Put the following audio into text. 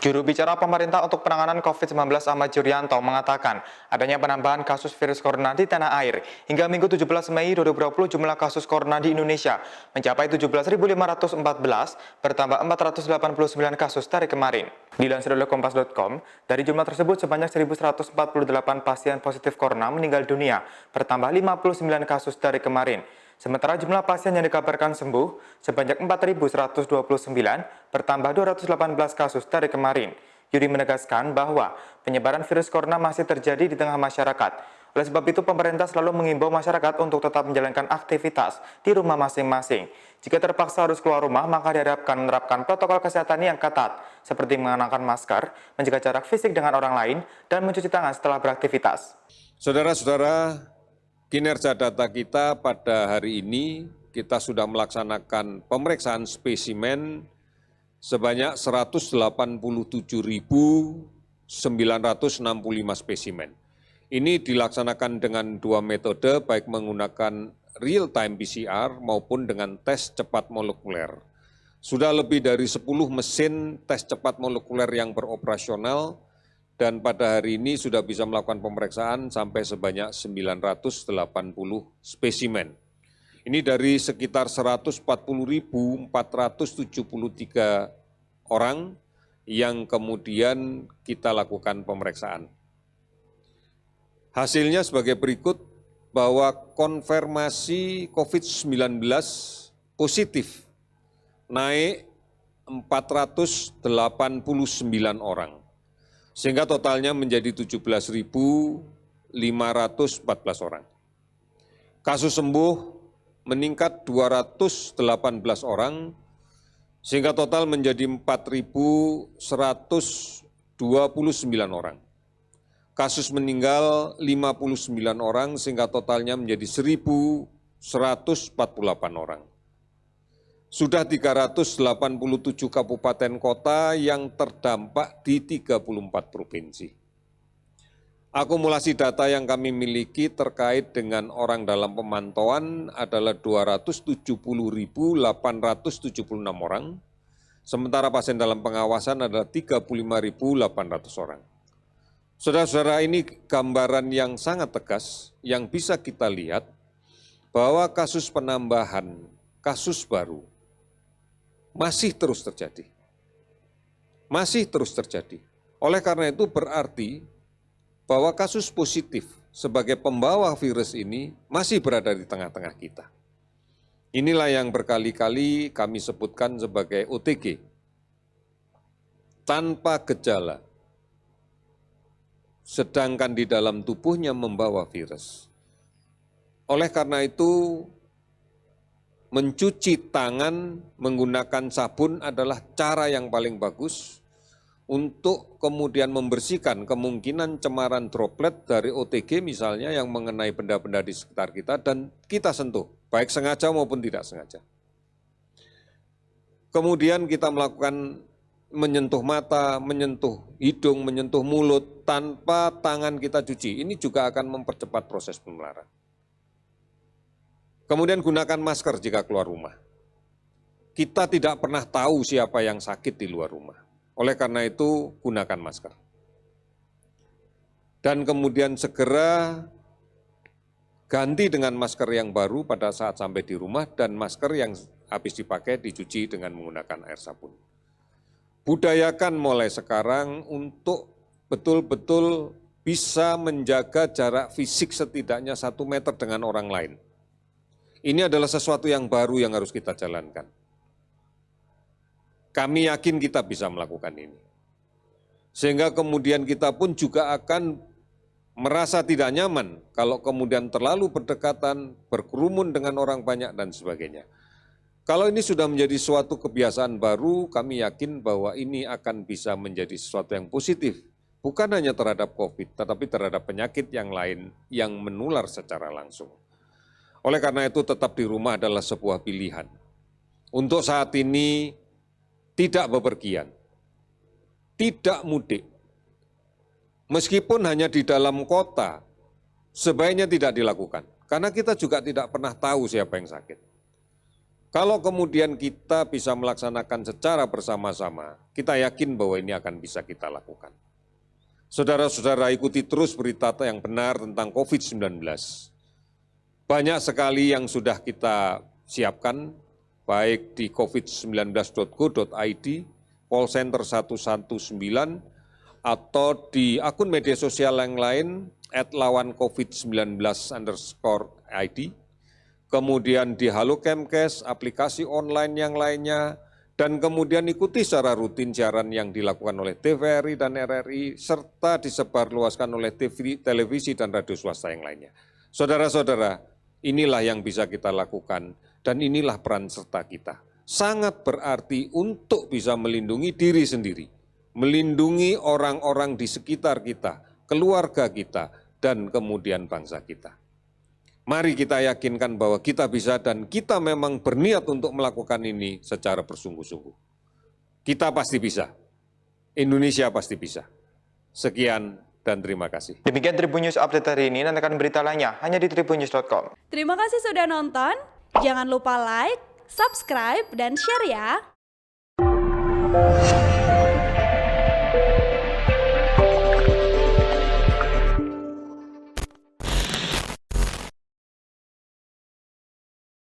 Juru bicara pemerintah untuk penanganan COVID-19 Ahmad Yuryanto mengatakan adanya penambahan kasus virus corona di tanah air. Hingga Minggu 17 Mei 2020 jumlah kasus corona di Indonesia mencapai 17.514, bertambah 489 kasus dari kemarin. Dilansir oleh Kompas.com, dari jumlah tersebut sebanyak 1.148 pasien positif corona meninggal dunia, bertambah 59 kasus dari kemarin. Sementara jumlah pasien yang dikabarkan sembuh sebanyak 4.129, bertambah 218 kasus dari kemarin. Yuri menegaskan bahwa penyebaran virus corona masih terjadi di tengah masyarakat. Oleh sebab itu, pemerintah selalu mengimbau masyarakat untuk tetap menjalankan aktivitas di rumah masing-masing. Jika terpaksa harus keluar rumah, maka diharapkan menerapkan protokol kesehatan yang ketat, seperti mengenakan masker, menjaga jarak fisik dengan orang lain, dan mencuci tangan setelah beraktivitas. Saudara-saudara, kinerja data kita pada hari ini, kita sudah melaksanakan pemeriksaan spesimen sebanyak 187.965 spesimen. Ini dilaksanakan dengan dua metode, baik menggunakan real-time PCR maupun dengan tes cepat molekuler. Sudah lebih dari 10 mesin tes cepat molekuler yang beroperasional, dan pada hari ini sudah bisa melakukan pemeriksaan sampai sebanyak 980 spesimen. Ini dari sekitar 140.473 orang yang kemudian kita lakukan pemeriksaan. Hasilnya sebagai berikut, bahwa konfirmasi COVID-19 positif naik 489 orang. Sehingga totalnya menjadi 17.514 orang. Kasus sembuh meningkat 218 orang, sehingga total menjadi 4.129 orang. Kasus meninggal 59 orang, sehingga totalnya menjadi 1.148 orang. Sudah 387 kabupaten kota yang terdampak di 34 provinsi. Akumulasi data yang kami miliki terkait dengan orang dalam pemantauan adalah 270.876 orang, sementara pasien dalam pengawasan adalah 35.800 orang. Saudara-saudara, ini gambaran yang sangat tegas yang bisa kita lihat bahwa kasus penambahan, kasus baru masih terus terjadi. Masih terus terjadi. Oleh karena itu berarti bahwa kasus positif sebagai pembawa virus ini masih berada di tengah-tengah kita. Inilah yang berkali-kali kami sebutkan sebagai OTG, tanpa gejala, sedangkan di dalam tubuhnya membawa virus. Oleh karena itu, mencuci tangan menggunakan sabun adalah cara yang paling bagus untuk kemudian membersihkan kemungkinan cemaran droplet dari OTG misalnya yang mengenai benda-benda di sekitar kita dan kita sentuh, baik sengaja maupun tidak sengaja. Kemudian kita melakukan menyentuh mata, menyentuh hidung, menyentuh mulut tanpa tangan kita cuci. Ini juga akan mempercepat proses penularan. Kemudian gunakan masker jika keluar rumah. Kita tidak pernah tahu siapa yang sakit di luar rumah. Oleh karena itu, gunakan masker. Dan kemudian segera ganti dengan masker yang baru pada saat sampai di rumah dan masker yang habis dipakai dicuci dengan menggunakan air sabun. Budayakan mulai sekarang untuk betul-betul bisa menjaga jarak fisik setidaknya 1 meter dengan orang lain. Ini adalah sesuatu yang baru yang harus kita jalankan. Kami yakin kita bisa melakukan ini. Sehingga kemudian kita pun juga akan merasa tidak nyaman kalau kemudian terlalu berdekatan, berkerumun dengan orang banyak dan sebagainya. Kalau ini sudah menjadi suatu kebiasaan baru, kami yakin bahwa ini akan bisa menjadi sesuatu yang positif. Bukan hanya terhadap COVID, tetapi terhadap penyakit yang lain yang menular secara langsung. Oleh karena itu, tetap di rumah adalah sebuah pilihan. Untuk saat ini, tidak bepergian, tidak mudik. Meskipun hanya di dalam kota, sebaiknya tidak dilakukan. Karena kita juga tidak pernah tahu siapa yang sakit. Kalau kemudian kita bisa melaksanakan secara bersama-sama, kita yakin bahwa ini akan bisa kita lakukan. Saudara-saudara, ikuti terus berita yang benar tentang COVID-19. Banyak sekali yang sudah kita siapkan, baik di covid19.go.id, call center 119, atau di akun media sosial yang lain, @lawancovid19_id, kemudian di Halo Kemkes, aplikasi online yang lainnya, dan kemudian ikuti secara rutin siaran yang dilakukan oleh TVRI dan RRI, serta disebarluaskan oleh TV, televisi dan radio swasta yang lainnya. Saudara-saudara, inilah yang bisa kita lakukan dan inilah peran serta kita. Sangat berarti untuk bisa melindungi diri sendiri, melindungi orang-orang di sekitar kita, keluarga kita, dan kemudian bangsa kita. Mari kita yakinkan bahwa kita bisa dan kita memang berniat untuk melakukan ini secara bersungguh-sungguh. Kita pasti bisa. Indonesia pasti bisa. Sekian dan terima kasih. Demikian Tribun News Update hari ini, nantikan berita lainnya hanya di tribunnews.com. Terima kasih sudah nonton. Jangan lupa like, subscribe, dan share ya.